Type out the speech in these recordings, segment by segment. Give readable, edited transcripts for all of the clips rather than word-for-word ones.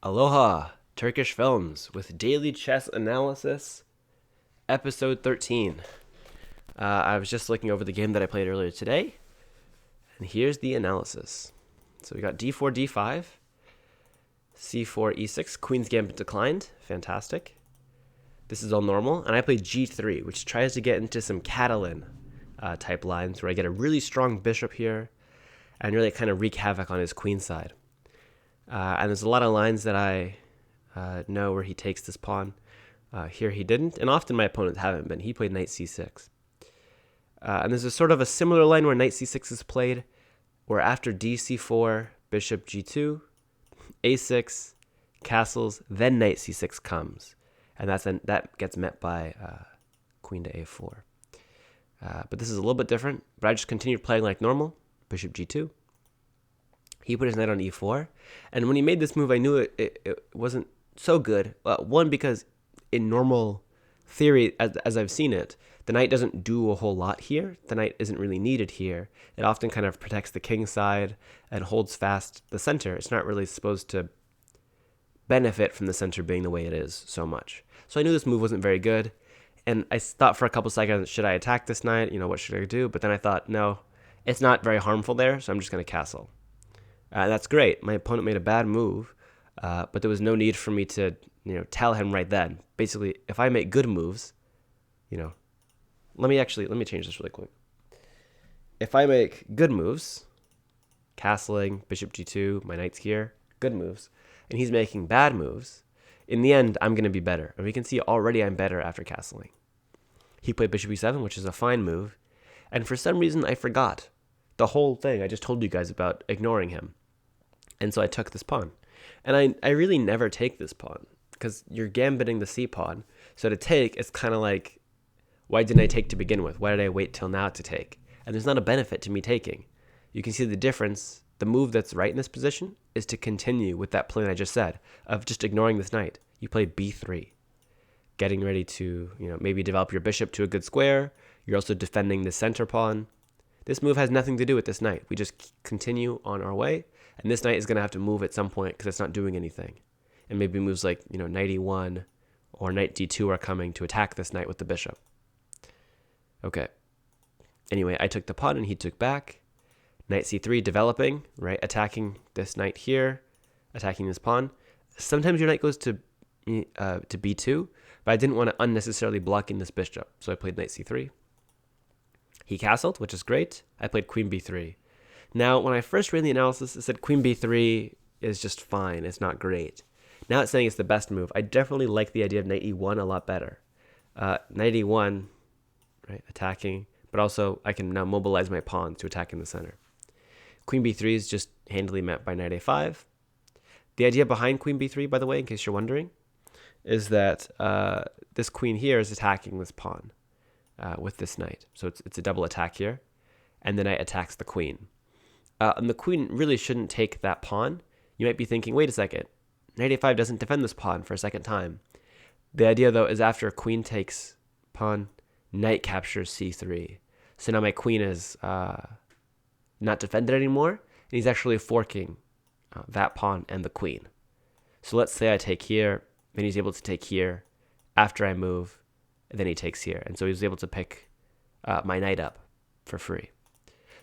Aloha, Turkish Films with Daily Chess Analysis, Episode 13. I was just looking over the game that I played earlier today, and here's the analysis. So we got d4, d5, c4, e6, Queen's Gambit declined, fantastic. This is all normal, and I played g3, which tries to get into some Catalan type lines, where I get a really strong bishop here, and really kind of wreak havoc on his queen side. And there's a lot of lines that I know where he takes this pawn. Here he didn't, and often my opponents haven't been. He played knight c6. And there's a sort of a similar line where knight c6 is played, where after dc4, bishop g2, a6, castles, then knight c6 comes. And that gets met by queen to a4. But this is a little bit different, but I just continued playing like normal, bishop g2. He put his knight on e4, and when he made this move, I knew it wasn't so good. One, because in normal theory, as I've seen it, the knight doesn't do a whole lot here. The knight isn't really needed here. It often kind of protects the king side and holds fast the center. It's not really supposed to benefit from the center being the way it is so much. So I knew this move wasn't very good, and I thought for a couple seconds, should I attack this knight? What should I do? But then I thought, no, it's not very harmful there, so I'm just going to castle. That's great. My opponent made a bad move, but there was no need for me to, tell him right then. Basically, if I make good moves, let me change this really quick. If I make good moves, castling, bishop g2, my knight's here, good moves, and he's making bad moves, in the end, I'm going to be better. And we can see already I'm better after castling. He played bishop e7, which is a fine move, and for some reason I forgot the whole thing I just told you guys about ignoring him. And so I took this pawn. And I really never take this pawn because you're gambiting the c pawn. So to take, it's kind of like, why didn't I take to begin with? Why did I wait till now to take? And there's not a benefit to me taking. You can see the difference. The move that's right in this position is to continue with that plan I just said of just ignoring this knight. You play b3, getting ready to maybe develop your bishop to a good square. You're also defending the center pawn. This move has nothing to do with this knight. We just continue on our way. And this knight is going to have to move at some point because it's not doing anything. And maybe moves like, knight e1 or knight d2 are coming to attack this knight with the bishop. Okay. Anyway, I took the pawn and he took back. Knight c3 developing, right? Attacking this knight here, attacking this pawn. Sometimes your knight goes to b2, but I didn't want to unnecessarily blocking this bishop. So I played knight c3. He castled, which is great. I played queen b3. Now, when I first ran the analysis, it said queen b3 is just fine. It's not great. Now it's saying it's the best move. I definitely like the idea of knight e1 a lot better. Knight e1, right, attacking, but also I can now mobilize my pawn to attack in the center. Queen b3 is just handily met by knight a5. The idea behind queen b3, by the way, in case you're wondering, is that this queen here is attacking this pawn with this knight. So it's a double attack here, and the knight attacks the queen. And the queen really shouldn't take that pawn. You might be thinking, wait a second, knight a5 doesn't defend this pawn for a second time. The idea, though, is after queen takes pawn, knight captures c3. So now my queen is not defended anymore, and he's actually forking that pawn and the queen. So let's say I take here, then he's able to take here after I move, and then he takes here. And so he was able to pick my knight up for free.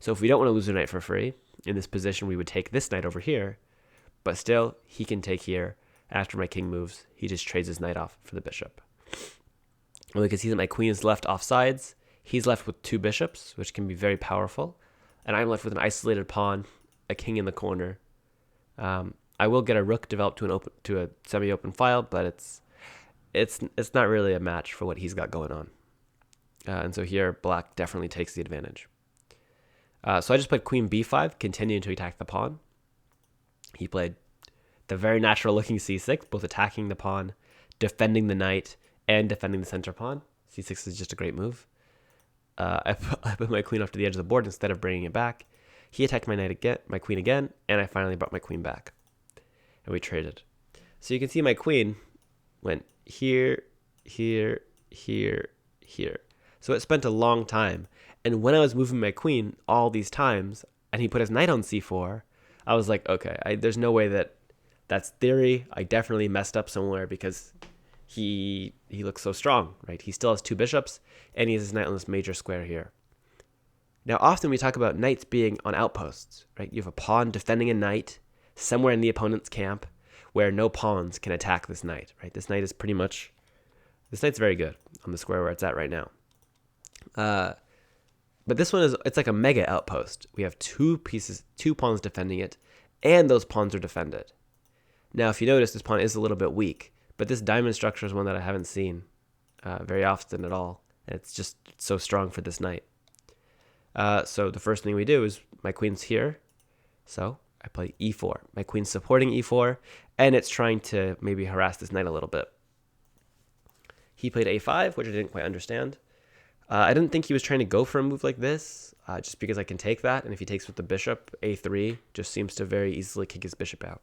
So if we don't want to lose a knight for free, in this position we would take this knight over here, but still he can take here. After my king moves, he just trades his knight off for the bishop. And we can see that my queen is left off sides. He's left with two bishops, which can be very powerful. And I'm left with an isolated pawn, a king in the corner. I will get a rook developed to a semi-open file, but it's not really a match for what he's got going on. And so here, black definitely takes the advantage. So I just played queen b5, continuing to attack the pawn. He played the very natural-looking c6, both attacking the pawn, defending the knight, and defending the center pawn. c6 is just a great move. I put my queen off to the edge of the board instead of bringing it back. He attacked my queen again, and I finally brought my queen back. And we traded. So you can see my queen went here, here, here, here. So it spent a long time. And when I was moving my queen all these times, and he put his knight on c4, I was like, okay, there's no way that That's theory. I definitely messed up somewhere because he looks so strong, right? He still has 2 bishops, and he has his knight on this major square here. Now, often we talk about knights being on outposts, right? You have a pawn defending a knight somewhere in the opponent's camp where no pawns can attack this knight, right? This knight's very good on the square where it's at right now. But this one it's like a mega outpost. We have 2 pawns defending it, and those pawns are defended. Now, if you notice, this pawn is a little bit weak, but this diamond structure is one that I haven't seen very often at all, and it's so strong for this knight. So the first thing we do is my queen's here, so I play e4. My queen's supporting e4, and it's trying to maybe harass this knight a little bit. He played a5, which I didn't quite understand. I didn't think he was trying to go for a move like this, just because I can take that, and if he takes with the bishop, a3 just seems to very easily kick his bishop out.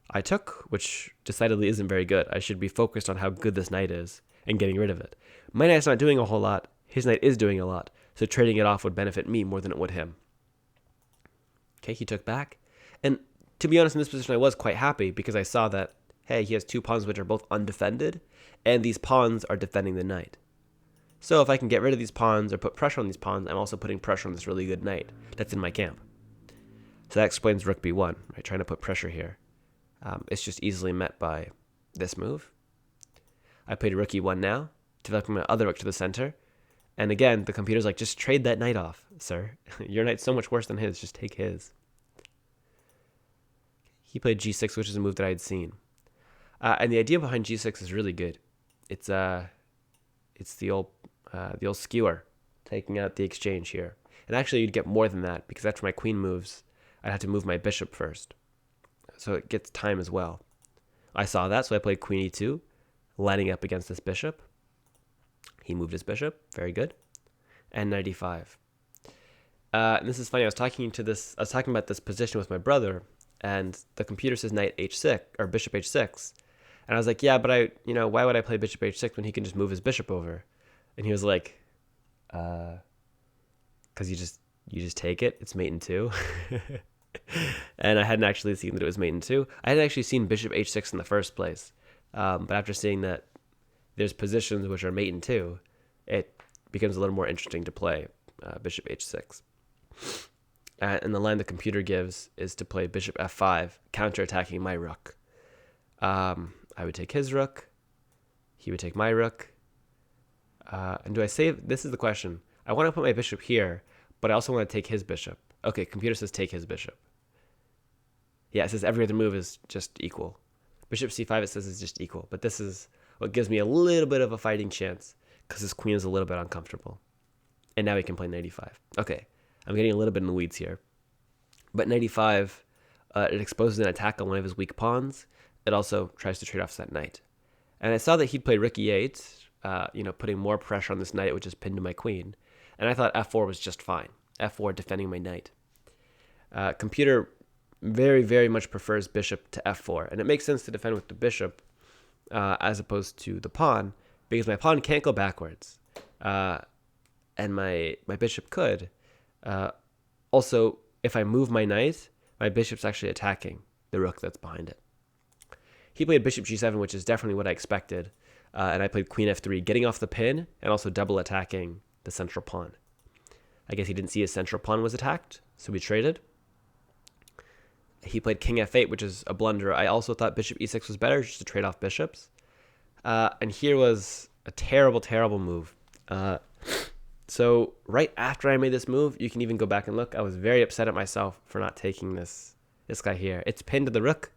I took, which decidedly isn't very good. I should be focused on how good this knight is and getting rid of it. My knight's not doing a whole lot. His knight is doing a lot, so trading it off would benefit me more than it would him. Okay, he took back. And to be honest, in this position, I was quite happy because I saw that, hey, he has 2 pawns which are both undefended, and these pawns are defending the knight. So if I can get rid of these pawns or put pressure on these pawns, I'm also putting pressure on this really good knight that's in my camp. So that explains rook b1, right? Trying to put pressure here. It's just easily met by this move. I played rook e1 now, developing my other rook to the center. And again, the computer's like, just trade that knight off, sir. Your knight's so much worse than his. Just take his. He played g6, which is a move that I had seen. And the idea behind g6 is really good. It's the old skewer, taking out the exchange here. And actually, you'd get more than that, because after my queen moves, I'd have to move my bishop first. So it gets time as well. I saw that, so I played queen e2, lining up against this bishop. He moved his bishop, very good. And knight e5. And this is funny, I was talking about this position with my brother, and the computer says knight h6, or bishop h6. And I was like, yeah, but why would I play bishop h6 when he can just move his bishop over? And he was like, because you just take it, it's mate in 2. And I hadn't actually seen that it was mate in 2. I hadn't actually seen bishop h6 in the first place. But after seeing that there's positions which are mate in 2, it becomes a little more interesting to play bishop h6. And the line the computer gives is to play bishop f5, counterattacking my rook. I would take his rook. He would take my rook. And do I save? This is the question. I want to put my bishop here, but I also want to take his bishop. Okay, computer says take his bishop. Yeah, it says every other move is just equal. Bishop c5, it says, is just equal. But this is what gives me a little bit of a fighting chance, because his queen is a little bit uncomfortable. And now he can play knight e5. Okay, I'm getting a little bit in the weeds here. But knight e5, it exposes an attack on one of his weak pawns. It also tries to trade off that knight. And I saw that he'd play rook e8, putting more pressure on this knight, which is pinned to my queen. And I thought f4 was just fine. f4 defending my knight. Computer very, very much prefers bishop to f4. And it makes sense to defend with the bishop as opposed to the pawn, because my pawn can't go backwards. And my bishop could. Also, if I move my knight, my bishop's actually attacking the rook that's behind it. He played bishop g7, which is definitely what I expected. And I played queen f3, getting off the pin and also double attacking the central pawn. I guess he didn't see his central pawn was attacked, so we traded. He played king f8, which is a blunder. I also thought bishop e6 was better, just to trade off bishops. And here was a terrible, terrible move. So right after I made this move, you can even go back and look. I was very upset at myself for not taking this guy here. It's pinned to the rook,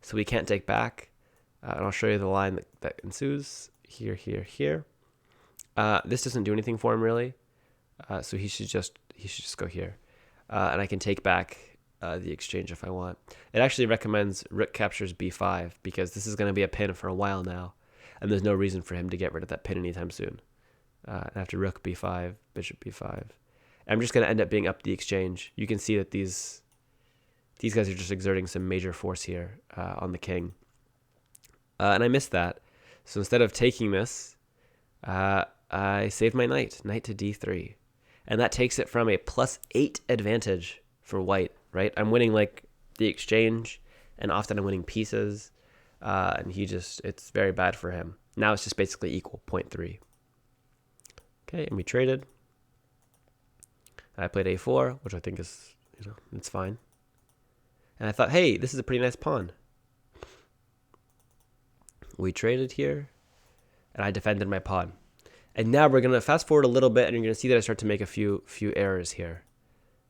so we can't take back. And I'll show you the line that ensues. Here, here, here. This doesn't do anything for him, really. So he should just go here. And I can take back the exchange if I want. It actually recommends rook captures b5, because this is going to be a pin for a while now, and there's no reason for him to get rid of that pin anytime soon. And after rook b5, bishop b5. I'm just going to end up being up the exchange. You can see that these guys are just exerting some major force here on the king. And I missed that. So instead of taking this, I saved my knight to d3. And that takes it from a +8 advantage for white, right? I'm winning like the exchange and often I'm winning pieces, and it's very bad for him. Now it's just basically equal, 0.3. Okay, and we traded. I played a4, which I think is, it's fine. And I thought, hey, this is a pretty nice pawn. We traded here, and I defended my pawn. And now we're going to fast forward a little bit, and you're going to see that I start to make a few errors here.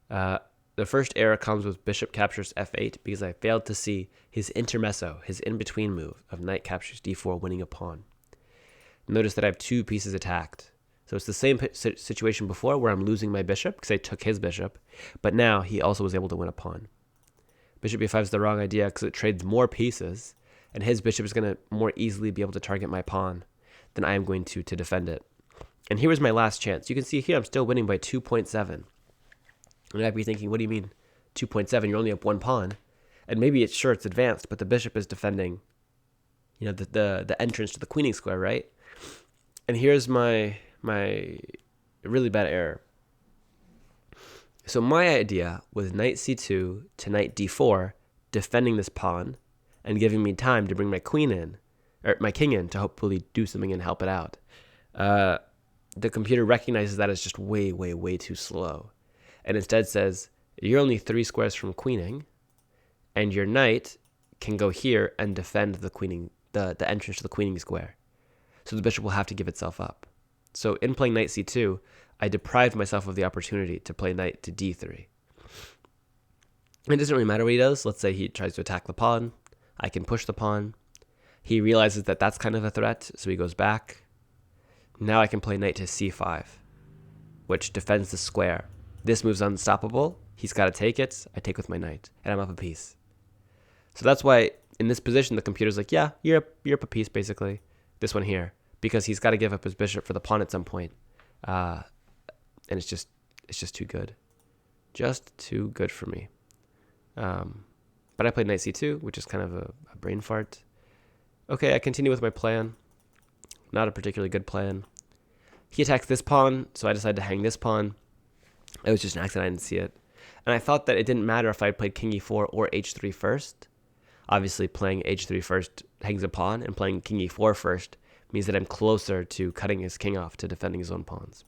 The first error comes with bishop captures f8 because I failed to see his intermezzo, his in-between move of knight captures d4, winning a pawn. Notice that I have 2 pieces attacked. So it's the same situation before where I'm losing my bishop because I took his bishop, but now he also was able to win a pawn. Bishop b5 is the wrong idea because it trades more pieces, and his bishop is going to more easily be able to target my pawn than I am going to defend it. And here was my last chance. You can see here I'm still winning by 2.7. And you might be thinking, what do you mean 2.7? You're only up 1 pawn. And maybe it's advanced, but the bishop is defending, the entrance to the queening square, right? And here's my really bad error. So my idea was knight c2 to knight d4, defending this pawn and giving me time to bring my queen in, or my king in, to hopefully do something and help it out. The computer recognizes that as just way, way, way too slow, and instead says, you're only 3 squares from queening, and your knight can go here and defend the queening, the entrance to the queening square. So the bishop will have to give itself up. So in playing knight c2, I deprived myself of the opportunity to play knight to d3. It doesn't really matter what he does. Let's say he tries to attack the pawn. I can push the pawn. He realizes that that's kind of a threat, so he goes back. Now I can play knight to c5, which defends the square. This move's unstoppable. He's got to take it. I take with my knight, and I'm up a piece. So that's why in this position, the computer's like, yeah, you're up a piece, basically. This one here, because he's got to give up his bishop for the pawn at some point. And it's just too good. Just too good for me. But I played knight c2, which is kind of a brain fart. Okay, I continue with my plan. Not a particularly good plan. He attacks this pawn, so I decided to hang this pawn. It was just an accident, I didn't see it. And I thought that it didn't matter if I played king e4 or h3 first. Obviously, playing h3 first hangs a pawn, and playing king e4 first means that I'm closer to cutting his king off to defending his own pawns.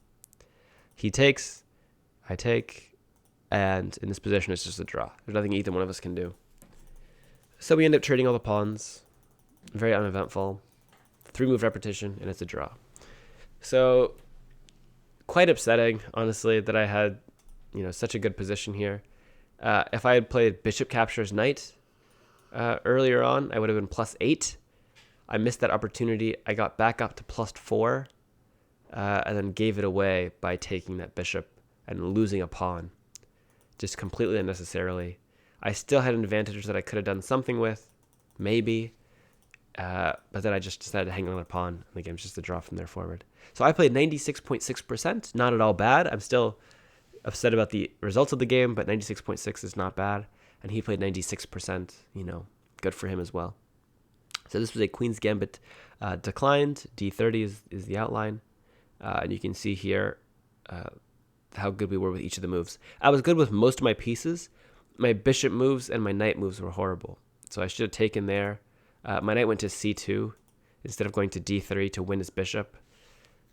He takes, I take, and in this position, it's just a draw. There's nothing either one of us can do. So we end up trading all the pawns. Very uneventful. 3-move repetition, and it's a draw. So quite upsetting, honestly, that I had, such a good position here. If I had played bishop captures knight earlier on, I would have been +8. I missed that opportunity. I got back up to +4, and then gave it away by taking that bishop and losing a pawn, just completely unnecessarily. I still had an advantage that I could have done something with, maybe, but then I just decided to hang on a pawn, and the game's just a draw from there forward. So I played 96.6%, not at all bad. I'm still upset about the results of the game, but 96.6 is not bad. And he played 96%, good for him as well. So this was a Queen's Gambit declined. D30 is the outline. And you can see here how good we were with each of the moves. I was good with most of my pieces. My bishop moves and my knight moves were horrible. So I should have taken there. My knight went to c2 instead of going to d3 to win his bishop.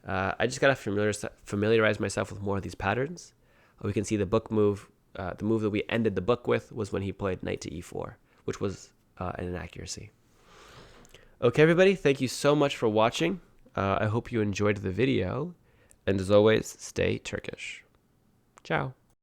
I just got to familiarize myself with more of these patterns. We can see the book move. The move that we ended the book with was when he played knight to e4, which was an inaccuracy. Okay, everybody, thank you so much for watching. I hope you enjoyed the video. And as always, stay Turkish. Ciao.